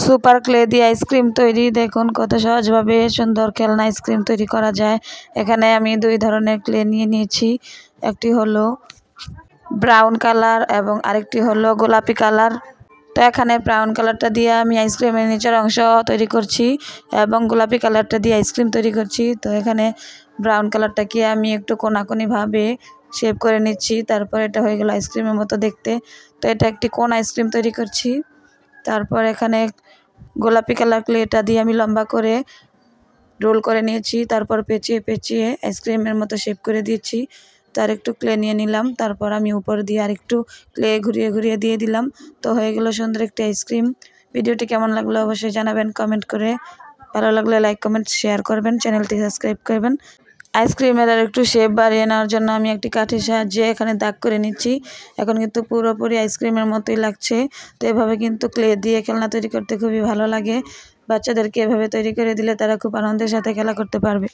Super clay দিয়ে ice cream তৈরি। দেখুন কত সহজভাবে সুন্দর খেলনা আইসক্রিম তৈরি করা যায়। এখানে আমি 2 ধরনের ক্লে নিয়ে নিয়েছি। একটি হলো ব্রাউন কালার এবং আরেকটি হলো গোলাপি কালার। তো এখানে ব্রাউন কালারটা দিয়ে আমি আইসক্রিমের নিচের অংশ তৈরি করছি এবং গোলাপি কালারটা দিয়ে আইসক্রিম তৈরি করছি। তো এখানে ব্রাউন কালারটাকে আমি একটু কোনাকুনিভাবে শেপ করে নিচ্ছি। তারপর এটা হয়ে গেল আইসক্রিমের মতো দেখতে। তো এটা একটি কোন আইসক্রিম তৈরি করছি। তারপর এখানে গোলাপি কালার ক্লেটা দিয়ে আমি লম্বা করে রোল করে নিয়েছি। তারপর পেঁচিয়ে পেঁচিয়ে আইসক্রিমের মতো শেপ করে দিয়েছি। তার একটু ক্লে নিয়ে নিলাম। তারপর আমি উপর দিয়ে আরেকটু ক্লে ঘুরিয়ে ঘুরিয়ে দিয়ে দিলাম। তো হয়ে গেল সুন্দর একটি আইসক্রিম। ভিডিওটি কেমন লাগলো অবশ্যই জানাবেন কমেন্ট করে। ভালো লাগলে লাইক কমেন্ট শেয়ার করবেন, চ্যানেলটি সাবস্ক্রাইব করবেন। আইসক্রিমের আর একটু শেপ বাড়িয়ে নেওয়ার জন্য আমি একটি কাঠির সাহায্যে এখানে দাগ করে নিচ্ছি। এখন কিন্তু পুরোপুরি আইসক্রিমের মতোই লাগছে। তো এভাবে কিন্তু ক্লে দিয়ে খেলনা তৈরি করতে খুবই ভালো লাগে। বাচ্চাদেরকে এভাবে তৈরি করে দিলে তারা খুব আনন্দের সাথে খেলা করতে পারবে।